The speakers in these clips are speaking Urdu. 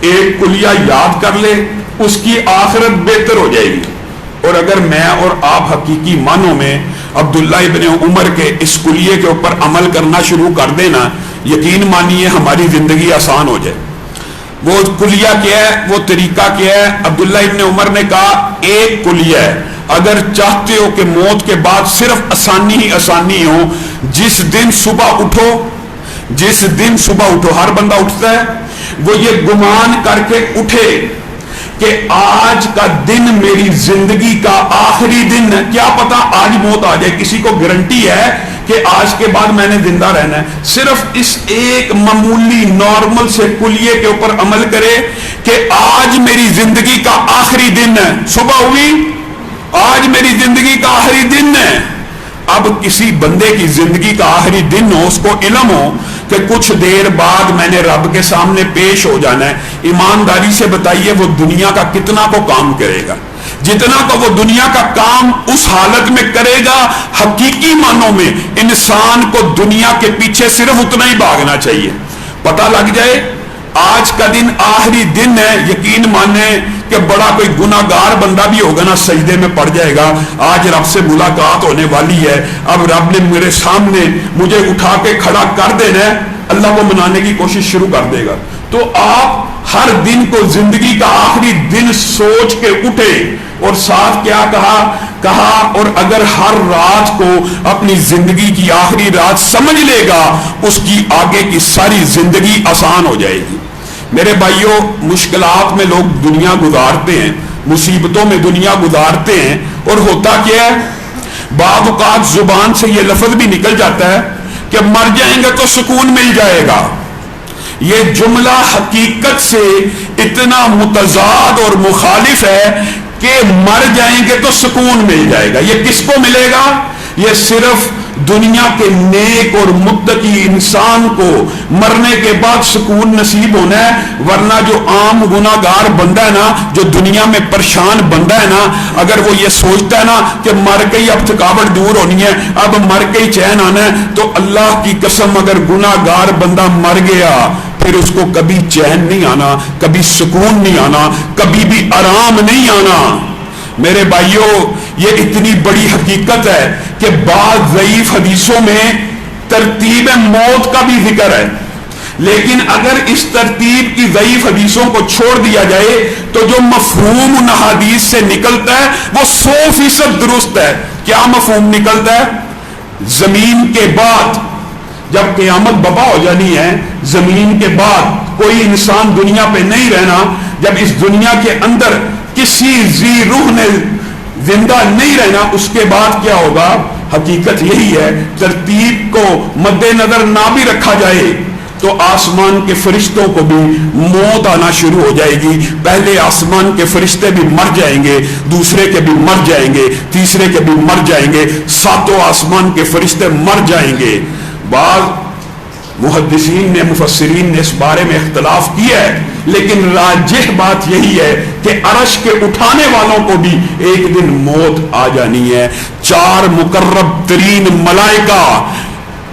ایک کلیہ یاد کر لے، اس کی آخرت بہتر ہو جائے گی۔ اور اگر میں اور آپ حقیقی معنوں میں عبداللہ ابن عمر کے اس کلیے کے اوپر عمل کرنا شروع کر دینا، یقین مانیے ہماری زندگی آسان ہو جائے۔ وہ کلیہ کیا ہے، وہ طریقہ کیا ہے؟ عبداللہ ابن عمر نے کہا ایک کلیہ ہے، اگر چاہتے ہو کہ موت کے بعد صرف آسانی ہی آسانی ہو، جس دن صبح اٹھو، ہر بندہ اٹھتا ہے، وہ یہ گمان کر کے اٹھے کہ آج کا دن میری زندگی کا آخری دن ہے، کیا پتا آج موت آ جائے، کسی کو گارنٹی ہے کہ آج کے بعد میں نے زندہ رہنا ہے؟ صرف اس ایک معمولی نارمل سے کلیے کے اوپر عمل کرے کہ آج میری زندگی کا آخری دن ہے، صبح ہوئی آج میری زندگی کا آخری دن ہے۔ اب کسی بندے کی زندگی کا آخری دن ہو، اس کو علم ہو کہ کچھ دیر بعد میں نے رب کے سامنے پیش ہو جانا ہے، ایمانداری سے بتائیے وہ دنیا کا کتنا کو کام کرے گا؟ جتنا کو وہ دنیا کا کام اس حالت میں کرے گا، حقیقی معنوں میں انسان کو دنیا کے پیچھے صرف اتنا ہی بھاگنا چاہیے۔ پتہ لگ جائے آج کا دن آخری دن ہے، یقین مانے کہ بڑا کوئی گناہگار بندہ بھی ہوگا نا، سجدے میں پڑ جائے گا، آج رب سے ملاقات ہونے والی ہے، اب رب نے میرے سامنے مجھے اٹھا کے کھڑا کر دینا ہے، اللہ کو منانے کی کوشش شروع کر دے گا۔ تو آپ ہر دن کو زندگی کا آخری دن سوچ کے اٹھے، اور ساتھ کیا کہا اور اگر ہر رات کو اپنی زندگی کی آخری رات سمجھ لے گا، اس کی آگے کی ساری زندگی آسان ہو جائے گی۔ میرے بھائیوں، مشکلات میں لوگ دنیا گزارتے ہیں، مصیبتوں میں دنیا گزارتے ہیں، اور ہوتا کیا ہے؟ بعض اوقات زبان سے یہ لفظ بھی نکل جاتا ہے کہ مر جائیں گے تو سکون مل جائے گا۔ یہ جملہ حقیقت سے اتنا متضاد اور مخالف ہے کہ مر جائیں گے تو سکون مل جائے گا۔ یہ کس کو ملے گا؟ یہ صرف دنیا کے نیک اور متقی انسان کو مرنے کے بعد سکون نصیب ہونا ہے، ورنہ جو عام گناہگار بندہ ہے نا، جو دنیا میں پریشان بندہ ہے نا، اگر وہ یہ سوچتا ہے نا کہ مر کے ہی اب تھکاوٹ دور ہونی ہے، اب مر کے ہی چین آنا ہے، تو اللہ کی قسم اگر گناہگار بندہ مر گیا پھر اس کو کبھی چین نہیں آنا، کبھی سکون نہیں آنا، کبھی بھی آرام نہیں آنا۔ میرے بھائیوں، یہ اتنی بڑی حقیقت ہے کہ بعض ضعیف حدیثوں میں ترتیب موت کا بھی ذکر ہے، لیکن اگر اس ترتیب کی ضعیف حدیثوں کو چھوڑ دیا جائے تو جو مفہوم ان حدیث سے نکلتا ہے وہ 100% درست ہے۔ کیا مفہوم نکلتا ہے؟ زمین کے بعد جب قیامت برپا ہو جانی ہے، زمین کے بعد کوئی انسان دنیا پہ نہیں رہنا، جب اس دنیا کے اندر کسی ذی روح نے زندہ نہیں رہنا، اس کے بعد کیا ہوگا؟ حقیقت یہی ہے، ترتیب کو مد نظر نہ بھی رکھا جائے تو آسمان کے فرشتوں کو بھی موت آنا شروع ہو جائے گی۔ پہلے آسمان کے فرشتے بھی مر جائیں گے، دوسرے کے بھی مر جائیں گے، تیسرے کے بھی مر جائیں گے، ساتوں آسمان کے فرشتے مر جائیں گے۔ بعض محدثین نے، مفسرین نے اس بارے میں اختلاف کیا ہے، لیکن راجح بات یہی ہے کہ عرش کے اٹھانے والوں کو بھی ایک دن موت آ جانی ہے۔ 4 مقرب ترین ملائکہ،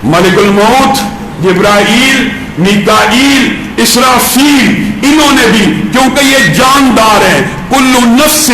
ملک الموت، جبرائیل، میکائیل، اسرافیل، انہوں نے بھی، کیونکہ یہ جاندار ہیں، کل نفس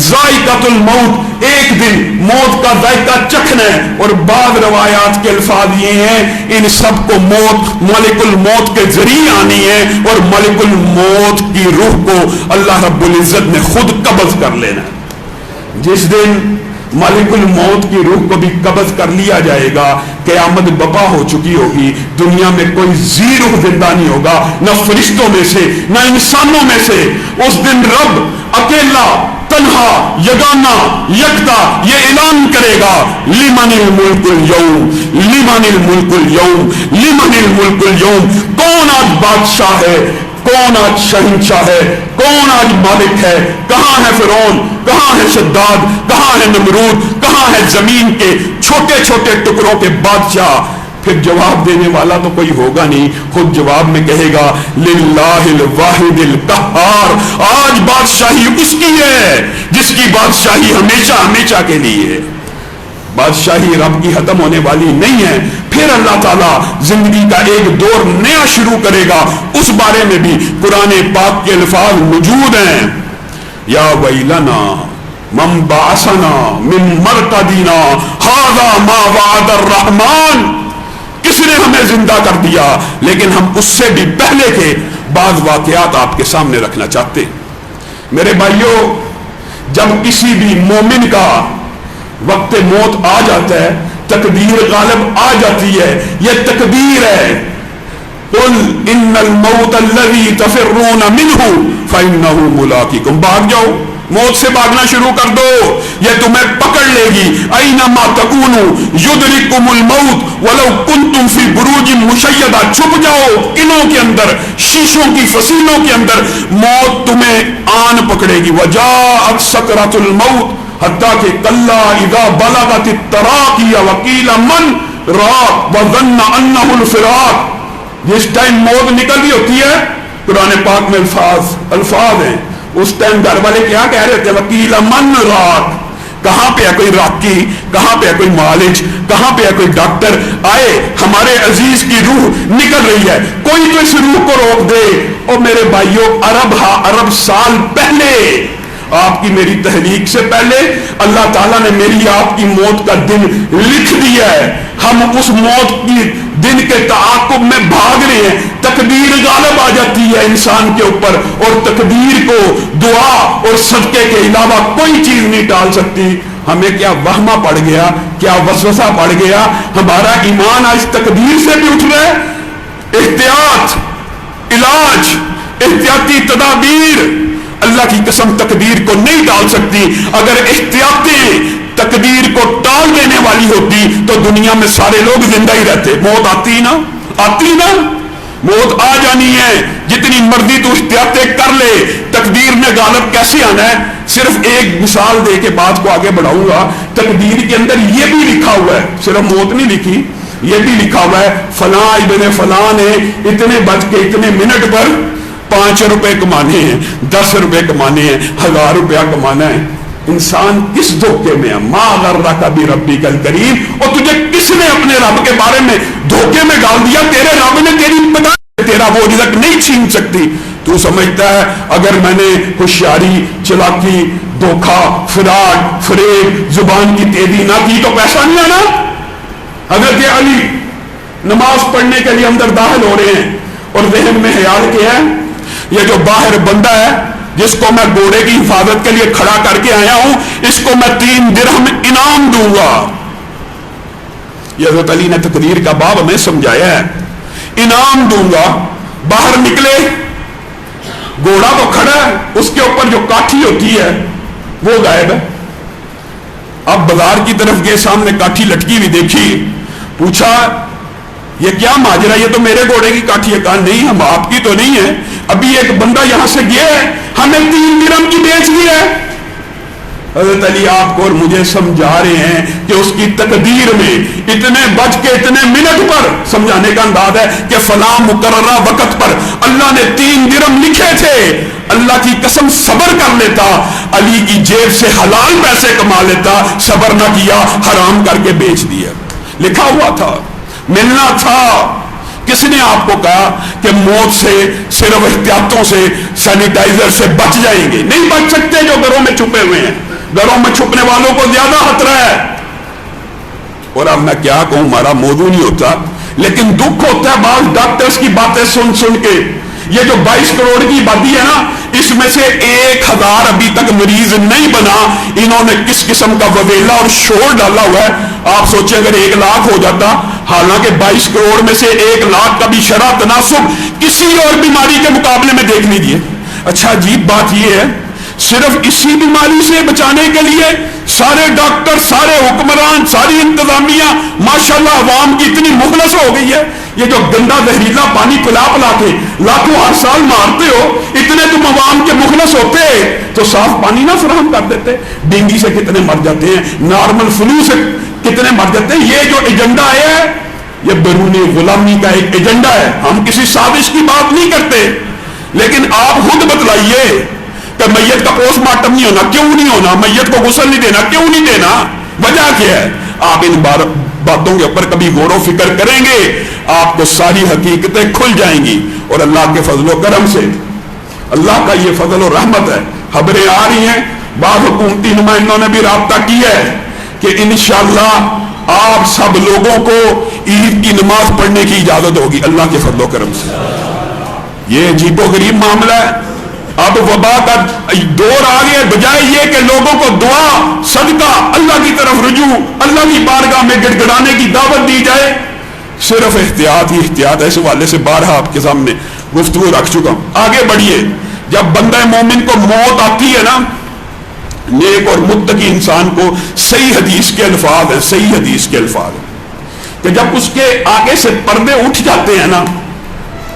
ذائقۃ الموت، ایک دن موت کا ذائقہ چکھنا ہے، اور بعض روایات کے الفاظ یہ ہیں ان سب کو موت ملک الموت کے ذریعے آنی ہے، اور ملک الموت کی روح کو اللہ رب العزت نے خود قبض کر لینا ہے۔ جس دن ملک الموت کی روح کو بھی قبض کر لیا جائے گا، قیامت برپا ہو چکی ہوگی، دنیا میں کوئی ذی روح زندہ نہیں ہوگا، نہ فرشتوں میں سے نہ انسانوں میں سے۔ اس دن رب اکیلا، تنہا، یگانہ، یکتا یہ اعلان کرے گا، لمن الملک اليوم، لمن الملک اليوم، لمن الملک اليوم، کون آج بادشاہ ہے، کون آج شہنشاہ ہے، کون آج مالک ہے؟ کہاں ہے فرعون، کہاں ہے شداد، کہاں ہے نمرود، کہاں ہے زمین کے چھوٹے چھوٹے ٹکڑوں کے بادشاہ؟ پھر جواب دینے والا تو کوئی ہوگا نہیں، خود جواب میں کہے گا للہ الواحد القہار، آج بادشاہی اس کی ہے جس کی بادشاہی ہمیشہ ہمیشہ کے لیے ہے۔ بادشاہی رب کی ختم ہونے والی نہیں ہے۔ پھر اللہ تعالیٰ زندگی کا ایک دور نیا شروع کرے گا. اس بارے میں بھی قرآن پاک کے الفاظ موجود ہیں. یا ویلنا من بعثنا من مرقدنا ھذا ما وعد الرحمن. کس نے ہمیں زندہ کر دیا؟ لیکن ہم اس سے بھی پہلے کے بعض واقعات آپ کے سامنے رکھنا چاہتے ہیں. میرے بھائیوں، جب کسی بھی مومن کا وقت موت آ جاتا ہے، تقدیر غالب آ جاتی ہے. یہ تقدیر ہے. قل ان الموت الذی تفرون منہ فانہ ملاقیکم. بھاگ جاؤ، موت سے بھاگنا شروع کر دو، یہ تمہیں پکڑ لے گی. اینما تکونوا یدرککم الموت ولو کنتم فی بروج مشیدہ. چھپ جاؤ قلعوں کے اندر، شیشوں کی فصیلوں کے اندر، موت تمہیں آن پکڑے گی. وجاءت سکرۃ الموت حتیٰ کہ کلا اذا بلغت التراقی وقیل من راق وظن انہ الفراق. جس ٹائم موت نکل رہی ہوتی ہے، قرآن پاک میں الفاظ ہیں، اس ٹائم گھر والے کیا کہہ رہے ہوتے ہیں؟ وکیل من راق. کہاں پہ ہے کوئی راکی، کہاں پہ ہے کوئی معالج، کہاں پہ ہے کوئی ڈاکٹر؟ آئے، ہمارے عزیز کی روح نکل رہی ہے، کوئی تو اس روح کو روک دے. اور میرے بھائیوں، ارب سال پہلے، آپ کی میری تحریک سے پہلے اللہ تعالیٰ نے میری آپ کی موت کا دن لکھ دیا ہے. ہم اس موت کی دن کے تعاقب میں بھاگ رہے ہیں. تقدیر غالب آ جاتی ہے انسان کے اوپر، اور تقدیر کو دعا اور صدقے کے علاوہ کوئی چیز نہیں ٹال سکتی. ہمیں کیا وہمہ پڑ گیا، کیا وسوسہ پڑ گیا؟ ہمارا ایمان آج تقدیر سے بھی اٹھ رہا ہے. احتیاط، علاج، احتیاطی تدابیر، اللہ کی قسم تقدیر کو نہیں ٹال سکتی. اگر احتیاطیں تقدیر کو ٹال دینے والی ہوتی تو دنیا میں سارے لوگ زندہ ہی رہتے. موت آتی نا، موت آ جانی ہے. جتنی مرضی تو احتیاطیں کر لے، تقدیر نے غالب کیسے آنا ہے؟ صرف ایک مثال دے کے بات کو آگے بڑھاؤں گا. تقدیر کے اندر یہ بھی لکھا ہوا ہے، صرف موت نہیں لکھی، یہ بھی لکھا ہوا ہے فلاں ابن فلاں نے اتنے بج کے اتنے منٹ پر 5 روپے کمانے ہیں، 10 روپے کمانے ہیں، 1000 روپیہ کمانا ہے. انسان کس دھوکے میں ہے؟ ما غرک بربک الکریم. اور تجھے کس نے اپنے رب کے بارے میں دھوکے میں ڈال دیا؟ تیرے رب نے تیرا وہ رزق نہیں چھین سکتی. تو سمجھتا ہے اگر میں نے ہوشیاری، چلاکی، دھوکہ، فراڈ، فریب، زبان کی تیزی نہ کی تو پیسہ نہیں آنا. حضرت علی نماز پڑھنے کے لیے اندر داخل ہو رہے ہیں اور ذہن میں خیال کیا ہے، یہ جو باہر بندہ ہے جس کو میں گھوڑے کی حفاظت کے لیے کھڑا کر کے آیا ہوں، اس کو میں 3 درہم انعام دوں گا. یہ حضرت علی نے تقریر کا باب ہمیں سمجھایا ہے. انعام دوں گا. باہر نکلے، گھوڑا تو کھڑا ہے، اس کے اوپر جو کاٹھی ہوتی ہے وہ غائب ہے. اب بازار کی طرف گئے، سامنے کاٹھی لٹکی ہوئی دیکھی، پوچھا یہ کیا ماجرا؟ یہ تو میرے گھوڑے کی کاٹھی ہے. کہا نہیں، ہم آپ کی تو نہیں ہے، ابھی ایک بندہ یہاں سے گیا ہے، ہمیں 3 درہم کی بیچ دی ہے. حضرت علی آپ کو اور مجھے سمجھا رہے ہیں کہ اس کی تقدیر میں اتنے بج کے اتنے منٹ پر، سمجھانے کا انداز ہے کہ فلاں مقررہ وقت پر اللہ نے 3 درہم لکھے تھے. اللہ کی قسم صبر کر لیتا، علی کی جیب سے حلال پیسے کما لیتا. صبر نہ کیا، حرام کر کے بیچ دیا. لکھا ہوا تھا، ملنا تھا. کس نے آپ کو کہا کہ موت سے صرف احتیاطوں سے، سینیٹائزر سے بچ جائیں گے؟ نہیں بچ سکتے. جو گھروں میں چھپے ہوئے ہیں، گھروں میں چھپنے والوں کو زیادہ خطرہ ہے. اور اب میں کیا کہوں، ہمارا موضوع نہیں ہوتا، لیکن دکھ ہوتا ہے بعض ڈاکٹرز کی باتیں سن سن کے. یہ جو 22 کروڑ کی آبادی ہے نا، اس میں سے 1000 ابھی تک مریض نہیں بنا. انہوں نے کس قسم کا وبیلا اور شور ڈالا ہوا ہے. آپ سوچیں اگر 1 لاکھ ہو جاتا، حالانکہ 22 کروڑ میں سے 1 لاکھ کا بھی شرح تناسب کسی اور بیماری کے مقابلے میں دیکھ لیجیے. اچھا عجیب بات یہ ہے، صرف اسی بیماری سے بچانے کے لیے سارے ڈاکٹر، سارے حکمران، ساری انتظامیہ ماشاءاللہ عوام کی اتنی مخلص ہو گئی ہے. یہ جو گندا زہریلا پانی پلا پلا کے لاکھوں ہر سال مارتے ہو، اتنے تم عوام کے مخلص ہوتے تو صاف پانی نہ فراہم کر دیتے. ڈینگی سے کتنے مر جاتے ہیں، نارمل فلو سے کتنے مر جاتے ہیں. یہ جو ایجنڈا ہے، یہ بیرونی غلامی کا ایک ایجنڈا ہے. ہم کسی سازش کی بات نہیں کرتے، لیکن آپ خود بتلائیے کہ میت کا پوسٹ مارٹم نہیں ہونا کیوں نہیں ہونا؟ میت کو غسل نہیں دینا کیوں نہیں دینا؟ وجہ کیا ہے؟ آپ ان باتوں کے اوپر کبھی غور و فکر کریں گے، آپ کو ساری حقیقتیں کھل جائیں گی، اور اللہ کے فضل و کرم سے، اللہ کا یہ فضل و رحمت ہے، خبریں آ رہی ہیں، بعض حکومتی نمائندوں نے بھی رابطہ کیا ہے کہ انشاءاللہ آپ سب لوگوں کو عید کی نماز پڑھنے کی اجازت ہوگی اللہ کے فضل و کرم سے۔ یہ عجیب و غریب معاملہ ہے، اب وبا کا دور آ گیا، بجائے یہ کہ لوگوں کو دعا صدقہ اللہ کی طرف رجوع اللہ کی بارگاہ میں گڑ گڑانے کی دعوت دی جائے، صرف احتیاط ہی احتیاط ہے۔ اس حوالے سے بارہا آپ کے سامنے گفتگو رکھ چکا ہوں۔ آگے بڑھیے، جب بندہ مومن کو موت آتی ہے نا، نیک اور متقی انسان کو صحیح حدیث کے الفاظ ہیں، صحیح حدیث کے الفاظ ہیں کہ جب اس کے آگے سے پردے اٹھ جاتے ہیں نا،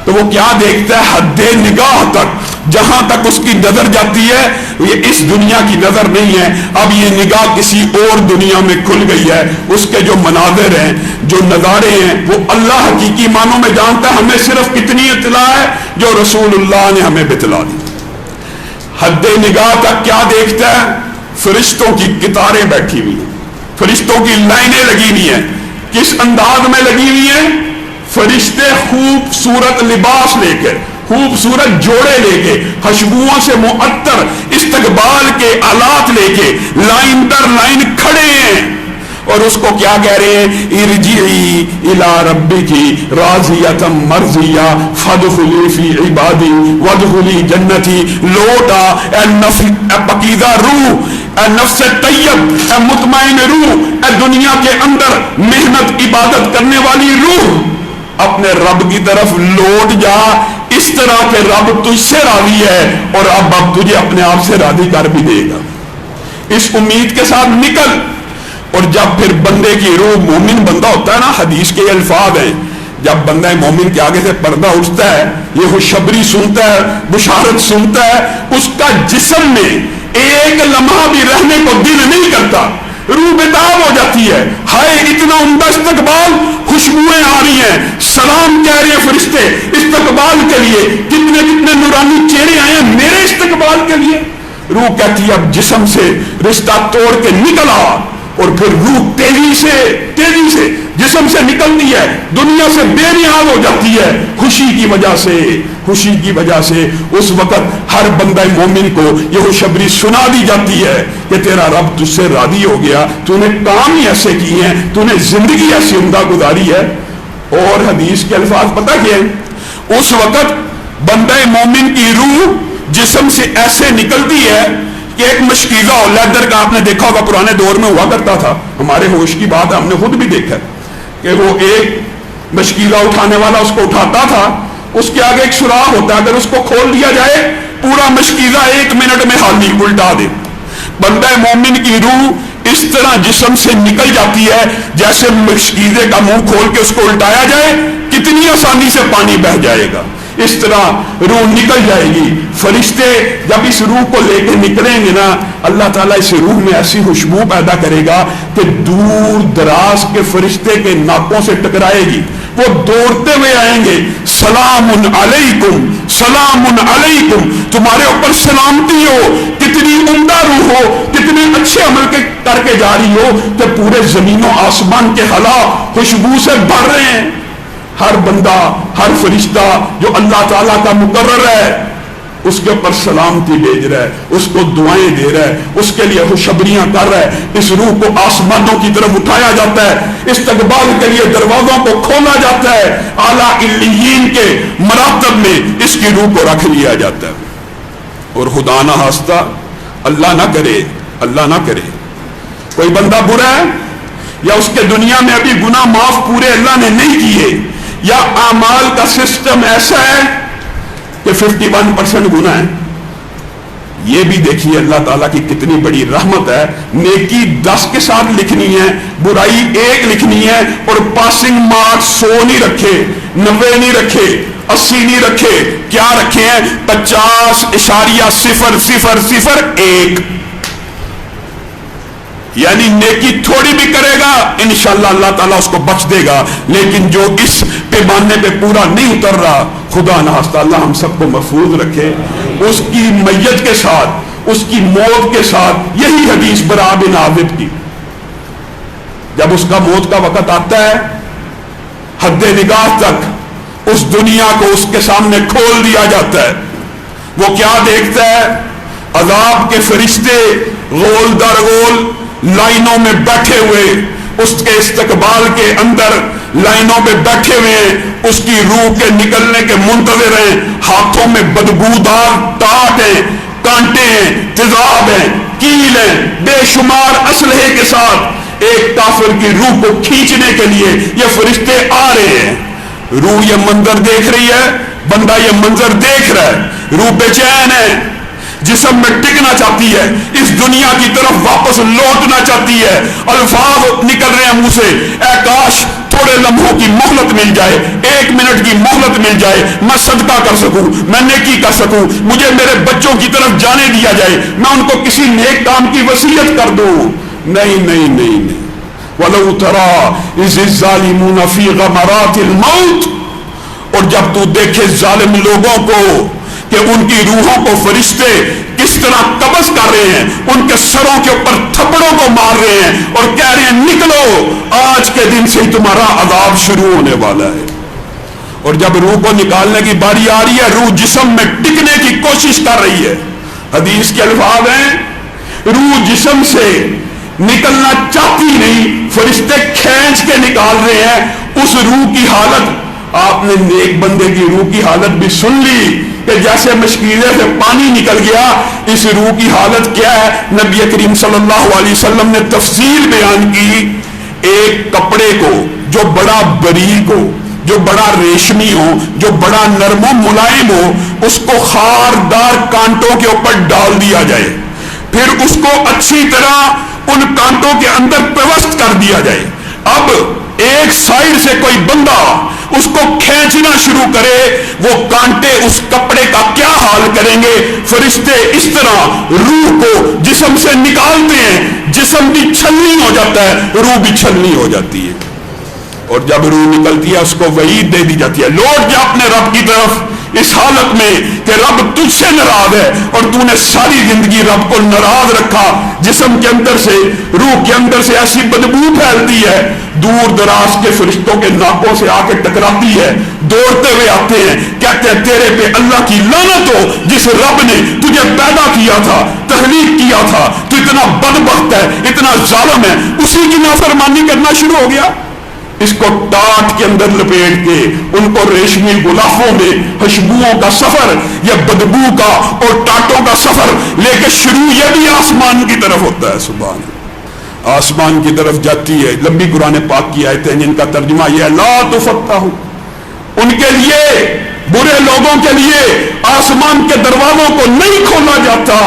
تو وہ کیا دیکھتا ہے؟ حد نگاہ تک، جہاں تک اس کی نظر جاتی ہے یہ اس دنیا کی نظر نہیں ہے، اب یہ نگاہ کسی اور دنیا میں کھل گئی ہے۔ اس کے جو مناظر ہیں، جو نظارے ہیں، وہ اللہ حقیقی معنوں میں جانتا ہے۔ ہمیں صرف کتنی اطلاع ہے؟ جو رسول اللہ نے ہمیں بتلا دی۔ حد نگاہ تک کیا دیکھتا ہے؟ فرشتوں کی قطاریں بیٹھی ہوئی ہیں، فرشتوں کی لائنیں لگی ہوئی ہیں۔ کس انداز میں لگی ہوئی ہیں؟ فرشتے خوبصورت لباس لے کے، خوبصورت جوڑے لے کے، خوشبوؤں سے معطر استقبال کے آلات لے کے لائن در لائن کھڑے ہیں، اور اس کو کیا کہہ رہے ہیں؟ ارجعی الی ربکی راضیۃ مرضیہ فادخلی فی عبادی وادخلی جنتی۔ لوٹا اے پاکیزہ روح، اے نفس طیب، اے مطمئن روح، اے دنیا کے اندر محنت عبادت کرنے والی روح، اپنے رب کی طرف لوٹ جا، اس طرح کہ رب تجھ سے راضی ہے اور اب تجھے اپنے آپ سے راضی کر بھی دے گا۔ اس امید کے ساتھ نکل۔ اور جب پھر بندے کی روح، مومن بندہ ہوتا ہے نا، حدیث کے الفاظ ہیں، جب بندہ مومن کے آگے سے پردہ اٹھتا ہے، یہ خوشخبری سنتا ہے، بشارت سنتا ہے، اس کا جسم میں ایک لمحہ بھی رہنے کو دل نہیں کرتا، روح بتاب ہو جاتی ہے۔ ہائے اتنا عمدہ استقبال، خوشبوئیں آ رہی ہیں، سلام کہہ رہے ہیں فرشتے استقبال کے لیے، کتنے کتنے نورانی چہرے آئے ہیں میرے استقبال کے لیے۔ روح کہتی ہے اب جسم سے رشتہ توڑ کے نکل آ، اور پھر روح تیزی سے جسم سے نکلتی ہے، دنیا سے بے نیاز ہو جاتی ہے، خوشی کی وجہ سے اس وقت ہر بندہ مومن کو یہ خوشخبری سنا دی جاتی ہے کہ تیرا رب تجھ سے راضی ہو گیا، تو نے کام ہی ایسے کیے ہیں، تو نے زندگی ایسی عمدہ گزاری ہے۔ اور حدیث کے الفاظ پتہ کیا ہے؟ اس وقت بندہ مومن کی روح جسم سے ایسے نکلتی ہے کہ ایک مشکیزہ ہو، لیدر کا آپ نے دیکھا ہوگا پرانے دور میں ہوا کرتا تھا، ہمارے ہوش کی بات ہے، ہم نے خود بھی دیکھا کہ وہ ایک مشکیزہ اٹھانے والا اس کو اٹھاتا تھا، اس کے آگے ایک سوراخ ہوتا ہے، اگر اس کو کھول دیا جائے پورا مشکیزہ 1 منٹ میں حالی الٹا دے۔ بندہ مومن کی روح اس طرح جسم سے نکل جاتی ہے جیسے مشکیزے کا منہ کھول کے اس کو الٹایا جائے، کتنی آسانی سے پانی بہہ جائے گا، اس طرح روح نکل جائے گی۔ فرشتے جب اس روح کو لے کے نکلیں گے نا، اللہ تعالیٰ اس روح میں ایسی خوشبو پیدا کرے گا کہ دور دراز کے فرشتے کے ناکوں سے ٹکرائے گی، وہ دوڑتے ہوئے آئیں گے، سلام علیکم سلام علیکم، تمہارے اوپر سلامتی ہو، کتنی عمدہ روح ہو، کتنے اچھے عمل کر کے جا رہی ہو کہ پورے زمین و آسمان کے خلا خوشبو سے بھر رہے ہیں۔ ہر بندہ، ہر فرشتہ جو اللہ تعالیٰ کا مقرر ہے، اس کے اوپر سلامتی بھیج رہا ہے، اس کو دعائیں دے رہا ہے، اس کے لیے خوشخبریاں کر رہا ہے۔ اس روح کو آسمانوں کی طرف اٹھایا جاتا ہے، استقبال کے لیے دروازوں کو کھولا جاتا ہے، اعلیٰ علیین کے مراتب میں اس کی روح کو رکھ لیا جاتا ہے۔ اور خدا نہ خواستہ، اللہ نہ کرے کوئی بندہ برا ہے، یا اس کے دنیا میں ابھی گناہ معاف پورے اللہ نے نہیں کیے، یا اعمال کا سسٹم ایسا ہے کہ 51% گناہ ہے، یہ بھی دیکھیے اللہ تعالیٰ کی کتنی بڑی رحمت ہے۔ نیکی 10 کے ساتھ لکھنی ہے، برائی 1 لکھنی ہے، اور پاسنگ مارکس 100 نہیں رکھے، 90 نہیں رکھے، 80 نہیں رکھے، کیا رکھے ہیں؟ 50.00001، یعنی نیکی تھوڑی بھی کرے گا انشاءاللہ اللہ تعالیٰ اس کو بخش دے گا، لیکن جو اس پیمانے پہ پورا نہیں اتر رہا، خدا نخواستہ اللہ ہم سب کو محفوظ رکھے۔ اس کی میت کے ساتھ، اس کی موت کے ساتھ، یہی حدیث برا بن عازب کی، جب اس کا موت کا وقت آتا ہے حد نگاہ تک اس دنیا کو اس کے سامنے کھول دیا جاتا ہے. وہ کیا دیکھتا ہے؟ عذاب کے فرشتے غول در غول لائنوں میں بیٹھے ہوئے اس کے استقبال کے اندر لائنوں میں بیٹھے ہوئے ہیں, اس کی روح کے نکلنے کے منتظر ہیں. ہاتھوں میں بدبودار ٹاٹ ہیں, کانٹے ہیں, تیزاب ہیں, کیل ہیں, بے شمار اسلحے کے ساتھ ایک کافر کی روح کو کھینچنے کے لیے یہ فرشتے آ رہے ہیں. روح یہ منظر دیکھ رہی ہے, بندہ یہ منظر دیکھ رہا ہے, روح بے چین ہے, جسم میں ٹکنا چاہتی ہے, اس دنیا کی طرف واپس لوٹنا چاہتی ہے. الفاظ نکل رہے ہیں منہ سے, اے کاش تھوڑے لمحوں کی مہلت مل جائے, 1 منٹ کی مہلت مل جائے, میں صدقہ کر سکوں, میں نیکی کر سکوں, مجھے میرے بچوں کی طرف جانے دیا جائے, میں ان کو کسی نیک کام کی وصیت کر دوں. نہیں نہیں نہیں نہیں. وَلَوْ تَرَىٰ إِذِ الظَّالِمُونَ فِي غَمَرَاتِ الْمَوْتِ, اور جب تو دیکھے ظالم لوگوں کو کہ ان کی روحوں کو فرشتے کس طرح قبض کر رہے ہیں, ان کے سروں کے اوپر تھپڑوں کو مار رہے ہیں اور کہہ رہے ہیں نکلو, آج کے دن سے ہی تمہارا عذاب شروع ہونے والا ہے. اور جب روح کو نکالنے کی باری آ رہی ہے, روح جسم میں ٹکنے کی کوشش کر رہی ہے. حدیث کے الفاظ ہیں, روح جسم سے نکلنا چاہتی نہیں, فرشتے کھینچ کے نکال رہے ہیں. اس روح کی حالت, آپ نے نیک بندے کی روح کی حالت بھی سن لی کہ جیسے مشکیزے سے پانی نکل گیا. اس روح کی حالت کیا ہے؟ نبی کریم صلی اللہ علیہ وسلم نے تفصیل بیان کی. ایک کپڑے کو جو بڑا باریک ہو, جو بڑا ریشمی ہو, جو بڑا نرم و ملائم ہو, اس کو خاردار کانٹوں کے اوپر ڈال دیا جائے, پھر اس کو اچھی طرح ان کانٹوں کے اندر پیوست کر دیا جائے. اب ایک سائڈ سے کوئی بندہ اس کو کھینچنا شروع کرے, وہ کانٹے اس کپڑے کا کیا حال کریں گے. فرشتے اس طرح روح کو جسم سے نکالتے ہیں, جسم بھی چھلنی ہو جاتا ہے, روح بھی چھلنی ہو جاتی ہے. اور جب روح نکلتی ہے اس کو وعید دے دی جاتی ہے, لوٹ جا اپنے رب کی طرف, اس حالت میں کہ رب تجھ سے ناراض ہے اور تو نے ساری زندگی رب کو ناراض رکھا. جسم کے اندر سے, روح کے اندر سے ایسی بدبو پھیلتی ہے, دور دراز کے فرشتوں کے ناکوں سے آ کے ٹکراتی ہے, دوڑتے ہوئے آتے ہیں, کہتے ہیں تیرے پہ اللہ کی لعنت ہو, جس رب نے تجھے پیدا کیا تھا, تخلیق کیا تھا, تو اتنا بدبخت ہے, اتنا ظالم ہے, اسی کی نافرمانی کرنا شروع ہو گیا. اس کو ٹاٹ کے اندر لپیٹ کے ان کو ریشمی غلافوں میں خوشبوؤں کا سفر یا بدبو کا اور ٹاٹوں کا سفر لے کے شروع یہ بھی آسمان کی طرف ہوتا ہے. سبحان اللہ, آسمان کی طرف جاتی ہے. لمبی قرآن پاک کی آیتیں جن کا ترجمہ یہ ہے لا تفتح, ان کے لیے, برے لوگوں کے لیے آسمان کے دروازوں کو نہیں کھولا جاتا,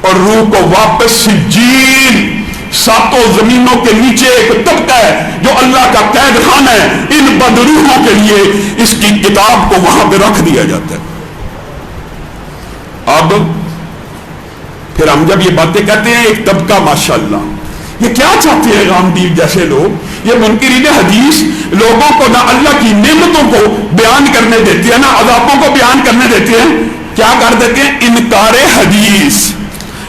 اور روح کو واپس سجین, ساتوں زمینوں کے نیچے ایک طبقہ ہے جو اللہ کا قید خانہ ہے, ان بدروحوں کے لیے اس کی کتاب کو وہاں پہ رکھ دیا جاتا ہے. اب پھر ہم جب یہ باتیں کہتے ہیں ایک طبقہ, ماشاءاللہ یہ کیا چاہتے ہیں غامدیب جیسے لوگ, یہ منکرین حدیث لوگوں کو نہ اللہ کی نعمتوں کو بیان کرنے دیتے ہیں, نہ عذابوں کو بیان کرنے دیتے ہیں. کیا کر دیتے ہیں؟ انکار حدیث.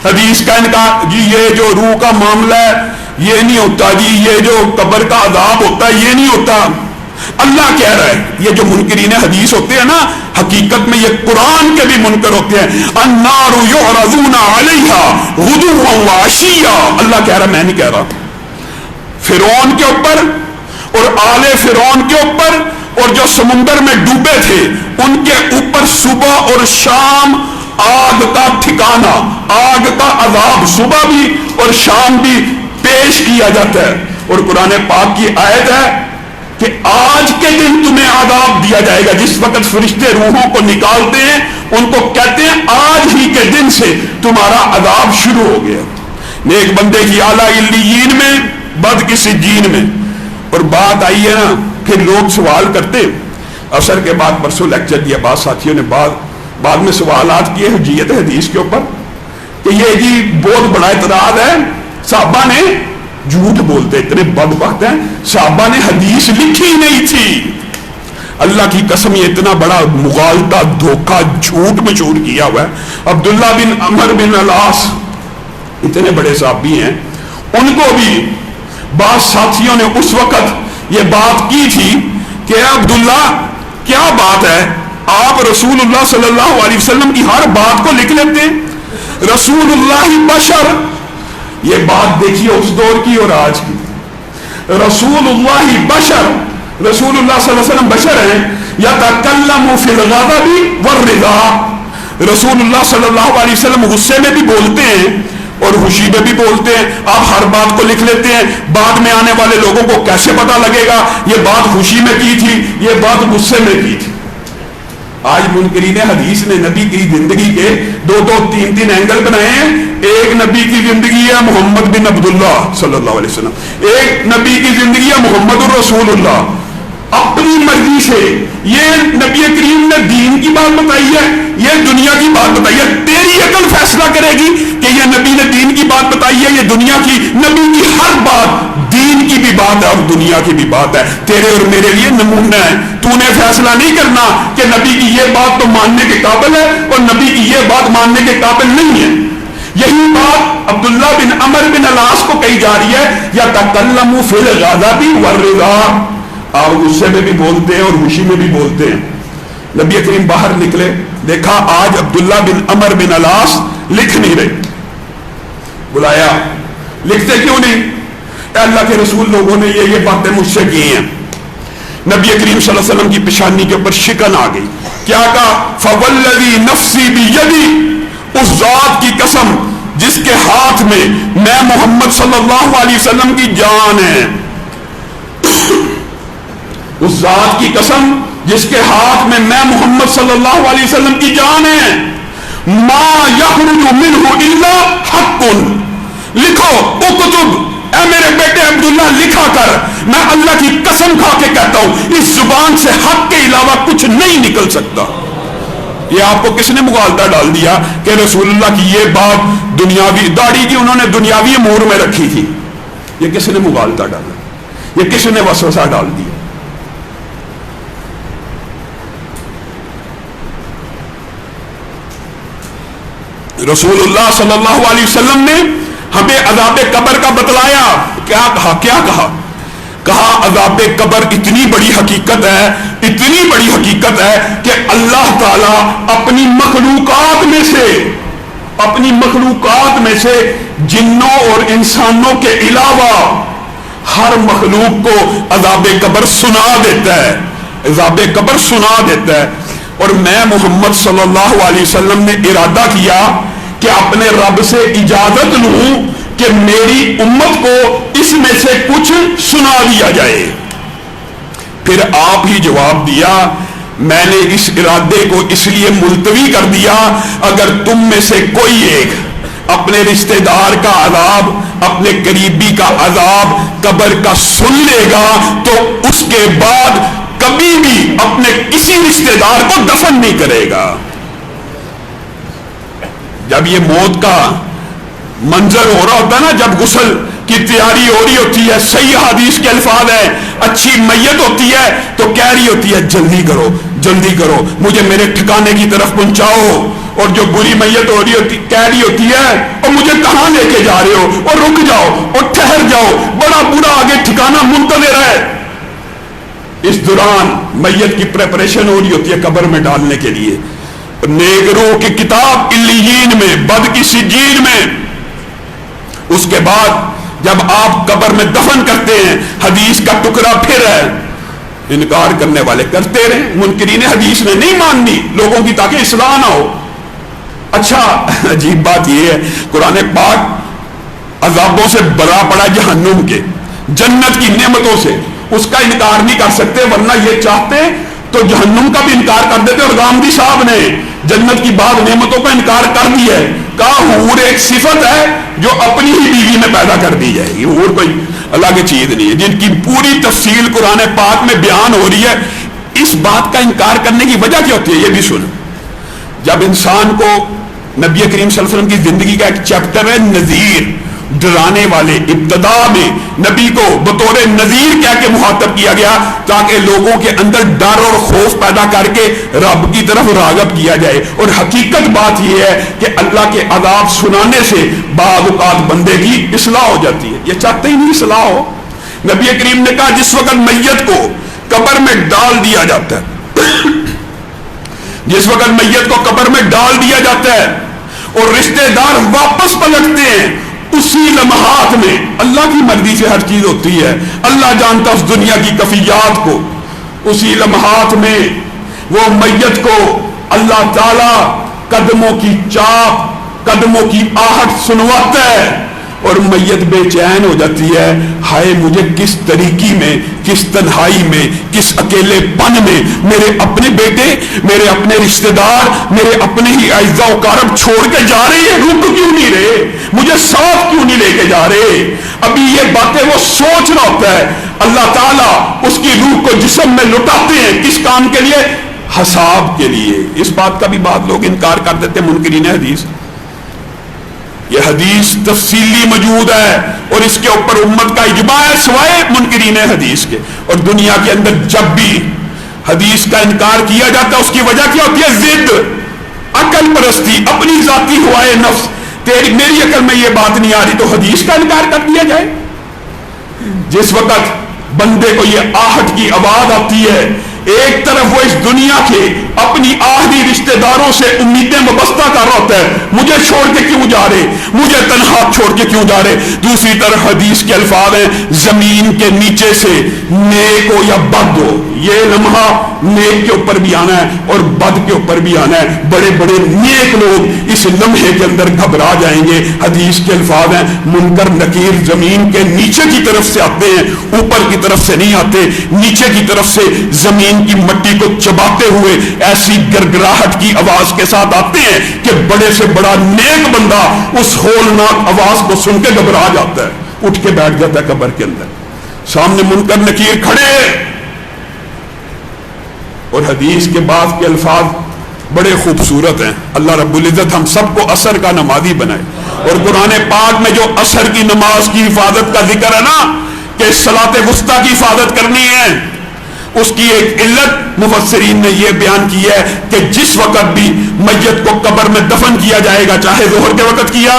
حدیث کا انکار, جی یہ جو روح کا معاملہ ہے یہ نہیں ہوتا, جی یہ جو قبر کا عذاب ہوتا ہے یہ نہیں ہوتا. اللہ کہہ رہا ہے. یہ جو منکرین حدیث ہوتے ہیں نا, حقیقت میں یہ قرآن کے بھی منکر ہوتے ہیں. النار یعرضون علیہا غدوا وعشیا, اللہ کہہ رہا, میں نہیں کہہ رہا. فرعون کے اوپر اور آل فرعون کے اوپر اور جو سمندر میں ڈوبے تھے ان کے اوپر صبح اور شام آگ کا ٹھکانہ, آگ کا عذاب صبح بھی اور شام بھی پیش کیا جاتا ہے. اور قرآن پاک کی آیت ہے کہ آج کے دن تمہیں عذاب دیا جائے گا. جس وقت فرشتے روحوں کو نکالتے ہیں ان کو کہتے ہیں آج ہی کے دن سے تمہارا عذاب شروع ہو گیا. نیک بندے کی اعلیٰ علیین میں, بد کی سجین میں. اور بات آئی ہے نا, پھر لوگ سوال کرتے, اثر کے بعد پرسوں لیکچر دیا, بعض ساتھیوں نے بعد میں سوالات کیے حجیت حدیث کے اوپر کہ یہ جی بہت بڑا اعتراض ہے, صحابہ نے جھوٹ بولتے, اتنے بدبخت ہیں, صحابہ نے حدیث لکھی نہیں تھی. اللہ کی قسم یہ اتنا بڑا مغالطہ, دھوکہ, جھوٹ مچور کیا ہوا ہے. عبداللہ بن عمر بن العاص اتنے بڑے صحابی ہیں, ان کو بھی بعض ساتھیوں نے اس وقت یہ بات کی تھی کہ عبداللہ کیا بات ہے، آپ رسول اللہ صلی اللہ علیہ وسلم کی ہر بات کو لکھ لیتے ہیں، رسول اللہ بشر. یہ بات دیکھیے اس دور کی اور آج کی. رسول اللہ بشر، رسول اللہ صلی اللہ علیہ وسلم بشر ہیں. یتکلم فی الغضب والرضا، رسول اللہ صلی اللہ علیہ وسلم غصے میں بھی بولتے ہیں اور خوشی میں بھی بولتے ہیں. آپ ہر بات کو لکھ لیتے ہیں، بعد میں آنے والے لوگوں کو کیسے پتا لگے گا یہ بات خوشی میں کی تھی، یہ بات غصے میں کی تھی. آج منکرین حدیث نے نبی کی زندگی کے دو تین اینگل بنائے ہیں. ایک نبی کی زندگی ہے محمد بن عبداللہ صلی اللہ علیہ وسلم، ایک نبی کی زندگی ہے محمد الرسول اللہ. اپنی مرضی سے یہ نبی کریم نے دین کی بات بتائی ہے، یہ دنیا کی بات بتائی ہے. تیری عقل فیصلہ کرے گی کہ یہ نبی نے دین کی بات بتائی ہے، یہ دنیا کی. نبی کی ہر بات دین کی بھی بات ہے اور دنیا کی بھی بات ہے، تیرے اور میرے لیے نمونہ ہے. تو نے فیصلہ نہیں کرنا کہ نبی کی یہ بات تو ماننے کے قابل ہے اور نبی کی یہ بات ماننے کے قابل نہیں ہے. یہی بات عبداللہ بن عمر بن العاص کو کہی جا رہی ہے، یا تکلم فی الغضب والرضا. آپ غصے میں بھی بولتے ہیں اور خوشی میں بھی بولتے ہیں. نبی کریم باہر نکلے، دیکھا آج عبداللہ بن عمر بن العاص لکھ نہیں رہے. بلایا، لکھتے کیوں نہیں؟ اے اللہ کے رسول، لوگوں نے یہ باتیں مجھ سے کی ہیں. نبی کریم صلی اللہ علیہ وسلم کی پیشانی کے اوپر شکن آ گئی. کیا کہا؟ فوالذی نفسی بیدی، اس ذات کی قسم جس کے ہاتھ میں میں محمد صلی اللہ علیہ وسلم کی جان ہے، اس ذات کی قسم جس کے ہاتھ میں میں محمد صلی اللہ علیہ وسلم کی جان ہے، ما یخرج منہ الا حق. لکھو، اکتب، اے میرے بیٹے عبداللہ لکھا کر، میں اللہ کی قسم کھا کے کہتا ہوں اس زبان سے حق کے علاوہ کچھ نہیں نکل سکتا. یہ آپ کو کس نے مغالطہ ڈال دیا کہ رسول اللہ کی یہ بات دنیاوی، داڑھی کی انہوں نے دنیاوی امور میں رکھی تھی؟ یہ کس نے مغالطہ ڈالا؟ یہ کس نے وسوسہ ڈال دیا؟ رسول اللہ صلی اللہ علیہ وسلم نے ہمیں عذاب قبر کا بتلایا. کیا کہا؟ کہا عذاب قبر اتنی بڑی حقیقت ہے، اتنی بڑی حقیقت ہے کہ اللہ تعالیٰ اپنی مخلوقات میں سے جنوں اور انسانوں کے علاوہ ہر مخلوق کو عذاب قبر سنا دیتا ہے، عذاب قبر سنا دیتا ہے. اور میں محمد صلی اللہ علیہ وسلم نے ارادہ کیا کہ اپنے رب سے اجازت لوں کہ میری امت کو اس میں سے کچھ سنا دیا جائے. پھر آپ ہی جواب دیا، میں نے اس ارادے کو اس لیے ملتوی کر دیا، اگر تم میں سے کوئی ایک اپنے رشتہ دار کا عذاب، اپنے قریبی کا عذاب قبر کا سن لے گا تو اس کے بعد کبھی بھی اپنے کسی رشتہ دار کو دفن نہیں کرے گا. جب یہ موت کا منظر ہو رہا ہوتا ہے نا، جب غسل کی تیاری ہو رہی ہوتی ہے، صحیح حدیث کے الفاظ ہیں، اچھی میت ہوتی ہے تو کہہ رہی ہوتی ہے جلدی کرو جلدی کرو، مجھے میرے ٹھکانے کی طرف پہنچاؤ. اور جو بری میت ہو رہی ہوتی کہہ رہی ہوتی ہے اور مجھے کہاں لے کے جا رہے ہو، اور رک جاؤ اور ٹھہر جاؤ، بڑا برا آگے ٹھکانا منتظر ہے. اس دوران میت کی پریپریشن ہو رہی ہوتی ہے قبر میں ڈالنے کے لیے. نیک روح کی کتاب علیین میں، بد کی سجین میں. اس کے بعد جب آپ قبر میں دفن کرتے ہیں، حدیث کا ٹکڑا پھر ہے. انکار کرنے والے کرتے رہے، منکرین حدیث نے نہیں ماننی لوگوں کی تاکہ اصلاح نہ ہو. اچھا عجیب بات یہ ہے، قرآن پاک عذابوں سے بڑا پڑا جہنم کے، جنت کی نعمتوں سے، اس کا انکار نہیں کر سکتے، ورنہ یہ چاہتے تو جہنم کا بھی انکار کر دیتے. اور غامدی صاحب نے جنت کی بعض نعمتوں کا انکار کر دیا ہے، کہا حور ایک صفت ہے جو اپنی ہی بیوی میں پیدا کر دی جائے گی، حور کوئی اللہ کی چیز نہیں ہے، جن کی پوری تفصیل قرآن پاک میں بیان ہو رہی ہے. اس بات کا انکار کرنے کی وجہ کیا ہوتی ہے یہ بھی سنو. جب انسان کو نبی کریم صلی اللہ علیہ وسلم کی زندگی کا ایک چیپٹر ہے نذیر، ڈرانے والے، ابتدا میں نبی کو بطور نذیر کہہ کے مخاطب کیا گیا تاکہ لوگوں کے اندر ڈر اور خوف پیدا کر کے رب کی طرف راغب کیا جائے. اور حقیقت بات یہ ہے کہ اللہ کے عذاب سنانے سے بعض اوقات بندے کی اصلاح ہو جاتی ہے. یہ چاہتے ہی نہیں اصلاح ہو. نبی کریم نے کہا جس وقت میت کو قبر میں ڈال دیا جاتا ہے جس وقت میت کو قبر میں ڈال دیا جاتا ہے اور رشتہ دار واپس پلٹتے ہیں، اسی لمحات میں اللہ کی مرضی سے ہر چیز ہوتی ہے، اللہ جانتا اس دنیا کی کفیات کو، اسی لمحات میں وہ میت کو اللہ تعالی قدموں کی چاپ، قدموں کی آہٹ سنواتا ہے اور میت بے چین ہو جاتی ہے، ہائے مجھے کس طریقے میں، کس تنہائی میں، کس اکیلے پن میں میرے اپنے بیٹے، میرے اپنے رشتہ دار، میرے اپنے ہی اعزاء و اقارب چھوڑ کے جا رہے ہیں، رک کیوں نہیں رہے، مجھے ساتھ کیوں نہیں لے کے جا رہے؟ ابھی یہ باتیں وہ سوچ رہا ہوتا ہے، اللہ تعالیٰ اس کی روح کو جسم میں لٹاتے ہیں، کس کام کے لیے؟ حساب کے لیے۔ اس بات کا بھی بعض لوگ انکار کر دیتے ہیں منکرین حدیث، یہ حدیث تفصیلی موجود ہے اور اس کے اوپر امت کا اجماع ہے سوائے منکرین حدیث کے، اور دنیا کے اندر جب بھی حدیث کا انکار کیا جاتا ہے اس کی وجہ کیا ہوتی ہے؟ ضد، عقل پرستی، اپنی ذاتی ہوائے نفس، میری عقل میں یہ بات نہیں آ رہی تو حدیث کا انکار کر دیا جائے۔ جس وقت بندے کو یہ آہٹ کی آواز آتی ہے، ایک طرف وہ اس دنیا کے اپنی آخری رشتہ داروں سے امیدیں وابستہ کر رہا ہوتا ہے، مجھے چھوڑ کے کیوں جا رہے، مجھے تنہا چھوڑ کے کیوں جا رہے، دوسری طرف حدیث کے الفاظ ہیں زمین کے نیچے سے نیک ہو یا بد ہو، یہ لمحہ نیک کے اوپر بھی آنا ہے اور بد کے اوپر بھی آنا ہے، بڑے بڑے نیک لوگ اس لمحے کے اندر گھبرا جائیں گے۔ حدیث کے الفاظ ہیں منکر نکیر زمین کے نیچے کی طرف سے آتے ہیں، اوپر کی طرف سے نہیں آتے، نیچے کی طرف سے زمین کی مٹی کو چباتے ہوئے ایسی گرگراہٹ کی آواز کے ساتھ آتے ہیں کہ بڑے سے بڑا نیک بندہ اس ہولناک آواز کو سن کے گھبرا جاتا ہے، اٹھ کے بیٹھ جاتا ہے قبر کے اندر، سامنے منکر نکیر کھڑے، اور حدیث کے بعد کے الفاظ بڑے خوبصورت ہیں۔ اللہ رب العزت ہم سب کو عصر کا نمازی بنائے، اور قرآن پاک میں جو عصر کی نماز کی حفاظت کا ذکر ہے نا کہ صلاۃ وسطیٰ کی حفاظت کرنی ہے، اس کی ایک علت مفسرین نے یہ بیان کی ہے کہ جس وقت بھی میت کو قبر میں دفن کیا جائے گا، چاہے ظہر کے وقت کیا،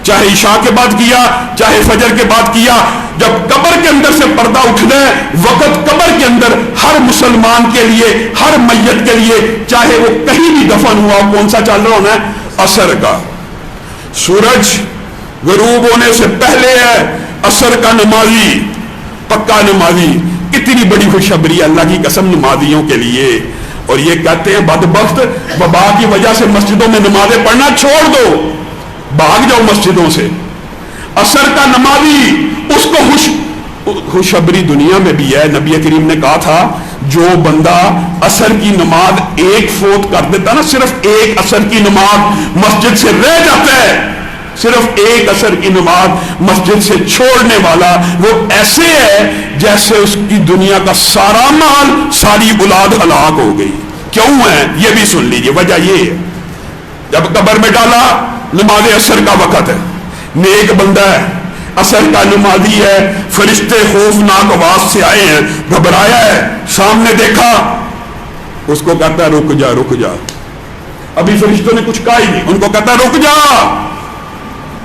چاہے عشاء کے بعد کیا، چاہے فجر کے بعد کیا، جب قبر کے اندر سے پردہ اٹھنا ہے وقت قبر کے اندر ہر مسلمان کے لیے، ہر میت کے لیے، چاہے وہ کہیں بھی دفن ہوا، کون سا چل رہا ہونا ہے؟ عصر کا۔ سورج غروب ہونے سے پہلے ہے عصر کا نمازی، پکا نمازی۔ کتنی بڑی خوشخبری اللہ کی قسم نمازیوں کے لیے، اور یہ کہتے ہیں بدبخت وبا کی وجہ سے مسجدوں میں نمازیں پڑھنا چھوڑ دو، بھاگ جاؤ مسجدوں سے۔ عصر کا نمازی، اس کو خوشخبری دنیا میں بھی ہے، نبی کریم نے کہا تھا جو بندہ عصر کی نماز ایک فوت کر دیتا نا، صرف ایک عصر کی نماز مسجد سے رہ جاتا ہے، صرف ایک عصر کی نماز مسجد سے چھوڑنے والا وہ ایسے ہے جیسے اس کی دنیا کا سارا مال، ساری اولاد ہلاک ہو گئی۔ کیوں ہے یہ بھی سن لیجئے، وجہ یہ ہے جب قبر میں ڈالا، نماز عصر کا وقت ہے، نیک بندہ ہے، عصر کا نمازی ہے، فرشتے خوفناک آواز سے آئے ہیں، گھبرایا ہے، سامنے دیکھا، اس کو کہتا ہے رک جا رک جا، ابھی فرشتوں نے کچھ کہا ہی نہیں، ان کو کہتا ہے رک جا،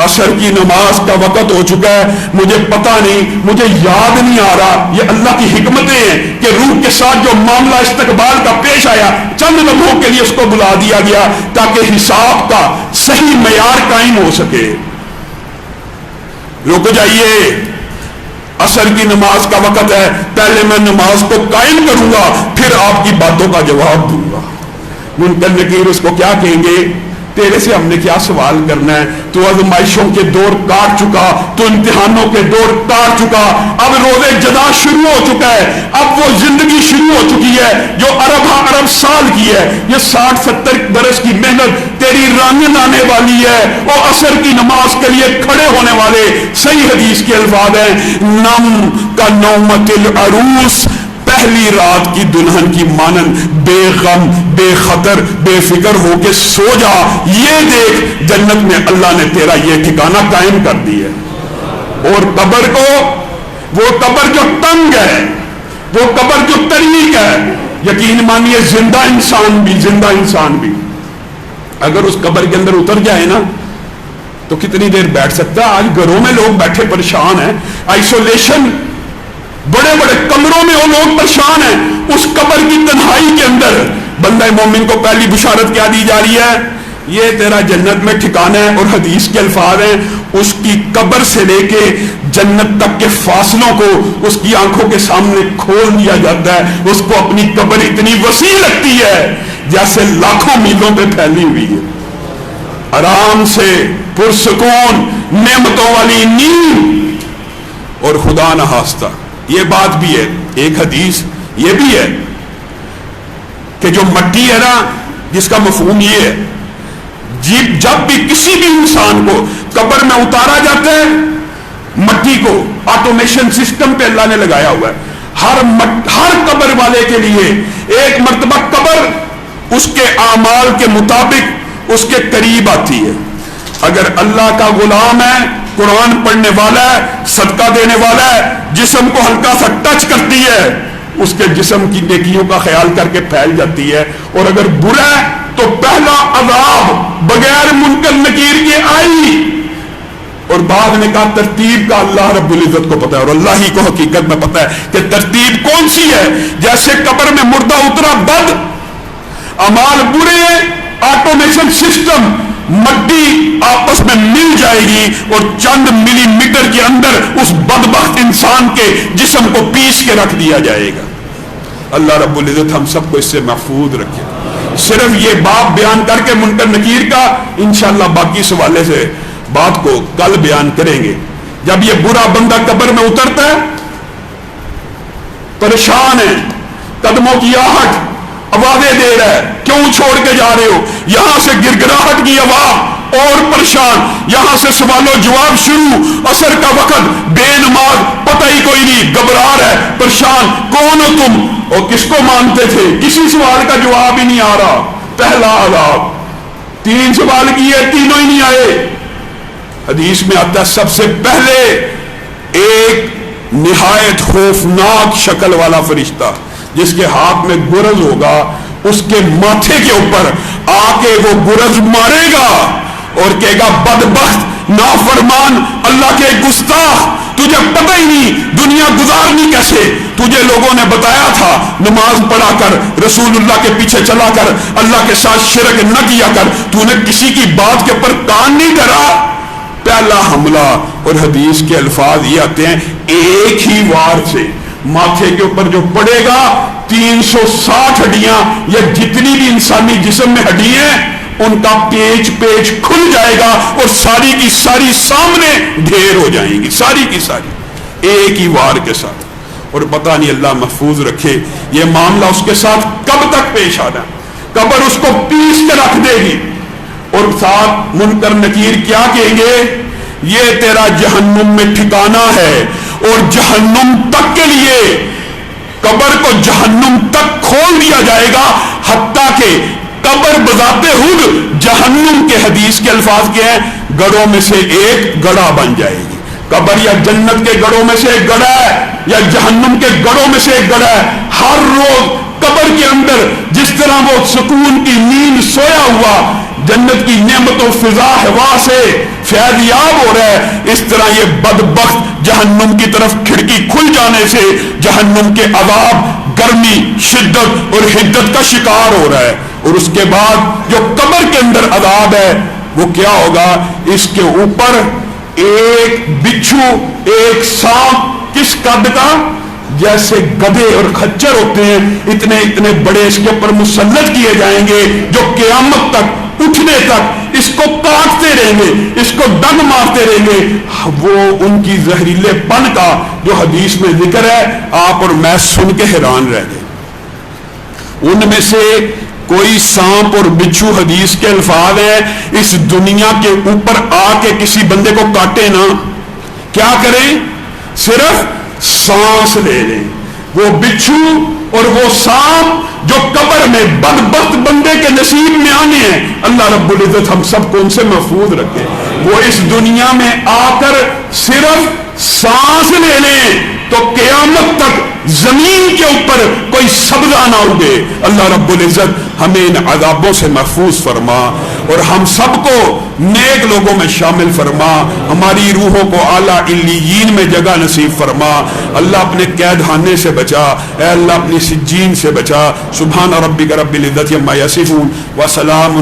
عصر کی نماز کا وقت ہو چکا ہے، مجھے پتا نہیں، مجھے یاد نہیں آ رہا۔ یہ اللہ کی حکمتیں ہیں کہ روح کے ساتھ جو معاملہ استقبال کا پیش آیا، چند لمحوں کے لیے اس کو بلا دیا گیا تاکہ حساب کا صحیح معیار قائم ہو سکے۔ رک جائیے، عصر کی نماز کا وقت ہے، پہلے میں نماز کو قائم کروں گا، پھر آپ کی باتوں کا جواب دوں گا۔ منکر نکیر اس کو کیا کہیں گے؟ تیرے سے ہم نے کیا سوال کرنا ہے، تو آزمائشوں کے دور کاٹ چکا، تو امتحانوں کے دور کاٹ چکا، اب روزے جدا شروع ہو چکا ہے، اب وہ زندگی شروع ہو چکی ہے جو ارب سال کی ہے، یہ 60-70 برس کی محنت تیری رنگ لانے والی ہے، اور عصر کی نماز کے لیے کھڑے ہونے والے۔ صحیح حدیث کے الفاظ ہیں نم کا نومت العروس، پہلی رات کی دلہن کی مانند بے غم، بے خطر، بے فکر ہو کے سو جا، یہ دیکھ جنت میں اللہ نے تیرا یہ ٹھکانہ قائم کر دی ہے۔ اور قبر کو، وہ قبر جو تنگ ہے، وہ قبر جو طریق ہے، یقین مانیے زندہ انسان بھی اگر اس قبر کے اندر اتر جائے نا تو کتنی دیر بیٹھ سکتا ہے؟ آج گھروں میں لوگ بیٹھے پریشان ہیں، آئسولیشن بڑے بڑے کمروں میں وہ لوگ پریشان ہیں، اس قبر کی تنہائی کے اندر بندہ مومن کو پہلی بشارت کیا دی جا رہی ہے؟ یہ تیرا جنت میں ٹھکانہ ہے، اور حدیث کے الفاظ ہیں اس کی قبر سے لے کے جنت تک کے فاصلوں کو اس کی آنکھوں کے سامنے کھول دیا جاتا ہے، اس کو اپنی قبر اتنی وسیع لگتی ہے جیسے لاکھوں میلوں پہ پھیلی ہوئی ہے، آرام سے پرسکون نعمتوں والی نیند۔ اور خدا نخواستہ یہ بات بھی ہے، ایک حدیث یہ بھی ہے کہ جو مٹی ہے نا، جس کا مفہوم یہ ہے جب بھی کسی بھی انسان کو قبر میں اتارا جاتا ہے، مٹی کو آٹومیشن سسٹم پہ اللہ نے لگایا ہوا ہے، ہر قبر والے کے لیے ایک مرتبہ قبر اس کے اعمال کے مطابق اس کے قریب آتی ہے۔ اگر اللہ کا غلام ہے، قرآن پڑھنے والا ہے، صدقہ دینے والا ہے، جسم کو ہلکا سا ٹچ کرتی ہے، اس کے جسم کی نیکیوں کا خیال کر کے پھیل جاتی ہے، اور اگر برا ہے تو پہلا عذاب بغیر منکر نکیر کے آئی، اور بعد نے کہا ترتیب کا اللہ رب العزت کو پتا ہے، اور اللہ ہی کو حقیقت میں پتا ہے کہ ترتیب کون سی ہے۔ جیسے قبر میں مردہ اترا بد، اعمال برے، آٹومیشن سسٹم، مٹی آپس میں مل جائے گی اور چند ملی میٹر کے اندر اس بدبخت انسان کے جسم کو پیس کے رکھ دیا جائے گا۔ اللہ رب العزت ہم سب کو اس سے محفوظ رکھے۔ صرف یہ باب بیان کر کے منکر نکیر کا انشاءاللہ باقی سوالے سے بات کو کل بیان کریں گے۔ جب یہ برا بندہ قبر میں اترتا ہے، پریشان ہے، قدموں کی آہٹ آوازیں دے رہا ہے، کیوں چھوڑ کے جا رہے ہو؟ یہاں سے گرگراہٹ کی آواز، اور پریشان، یہاں سے سوال و جواب شروع، عصر کا وقت، بے نماز، پتہ ہی کوئی نہیں، گھبرا رہا ہے، پریشان، کون ہو تم اور کس کو مانتے تھے؟ کسی سوال کا جواب ہی نہیں آ رہا۔ پہلا عذاب، 3 سوال کیے، تینوں ہی نہیں آئے۔ حدیث میں آتا ہے سب سے پہلے ایک نہایت خوفناک شکل والا فرشتہ جس کے ہاتھ میں گرز ہوگا، اس کے ماتھے کے اوپر آ کے وہ گرز مارے گا اور کہے گا بدبخت، نافرمان، اللہ کے گستاخ، تجھے پتہ ہی نہیں دنیا گزارنی کیسے، تجھے لوگوں نے بتایا تھا نماز پڑھا کر، رسول اللہ کے پیچھے چلا کر، اللہ کے ساتھ شرک نہ کیا کر، تو نے کسی کی بات کے اوپر کان نہیں دھرا۔ پہلا حملہ، اور حدیث کے الفاظ یہ آتے ہیں ایک ہی وار سے ماتھے کے اوپر جو پڑے گا 360 ہڈیاں یا جتنی بھی انسانی جسم میں ہڈیاں ہیں ان کا پیچ کھل جائے گا اور ساری کی ساری سامنے ڈھیر ہو جائیں گی، ساری کی ساری ایک ہی وار کے ساتھ۔ اور پتہ نہیں اللہ محفوظ رکھے یہ معاملہ اس کے ساتھ کب تک پیش آنا، قبر اس کو پیس کے رکھ دے گی، اور ساتھ منکر نکیر کیا کہیں گے؟ یہ تیرا جہنم میں ٹھکانہ ہے، اور جہنم تک کے لیے قبر کو جہنم تک کھول دیا جائے گا، حتیٰ کہ قبر بذات خود جہنم کے حدیث کے الفاظ کے ہیں گڑھوں میں سے ایک گڑھا بن جائے گی۔ قبر یا جنت کے گڑھوں میں سے ایک گڑھا ہے یا جہنم کے گڑھوں میں سے ایک گڑھا ہے۔ ہر روز قبر کے اندر جس طرح وہ سکون کی نیند سویا ہوا جنت کی نعمت و فضا ہوا سے فیض یاب ہو رہا ہے، اس طرح یہ بدبخت جہنم کی طرف کھڑکی کھل جانے سے جہنم کے عذاب، گرمی، شدت اور حدت کا شکار ہو رہا ہے۔ اور اس کے بعد جو قبر کے اندر عذاب ہے وہ کیا ہوگا؟ اس کے اوپر ایک بچھو، ایک سانپ، کس قد کا؟ جیسے گدھے اور خچر ہوتے ہیں اتنے اتنے بڑے اس کے اوپر مسلط کیے جائیں گے، جو قیامت تک اٹھنے تک اس کو کاٹتے رہیں گے، اس کو ڈنگ مارتے رہیں گے۔ وہ ان کی زہریلے پن کا جو حدیث میں ذکر ہے آپ اور میں سن کے حیران رہ گئے۔ ان میں سے کوئی سانپ اور بچھو، حدیث کے الفاظ ہیں، اس دنیا کے اوپر آ کے کسی بندے کو کاٹے نا، کیا کریں؟ صرف سانس لے لیں۔ وہ بچھو اور وہ سانپ جو قبر میں بدبخت بندے کے نصیب میں آنے ہیں، اللہ رب العزت ہم سب کو ان سے محفوظ رکھے۔ وہ اس دنیا میں آ کر صرف سانس لے لیں تو قیامت تک زمین کے اوپر کوئی سبزہ نہ اگے۔ اللہ رب العزت ہمیں ان عذابوں سے محفوظ فرما۔ اور ہم سب کو نیک لوگوں میں شامل فرما، ہماری روحوں کو اعلیٰ علیین میں جگہ نصیب فرما۔ اللہ اپنے قید خانے سے بچا، اے اللہ اپنی سجین سے بچا۔ سبحان ربک رب العزت عما یصفون وسلام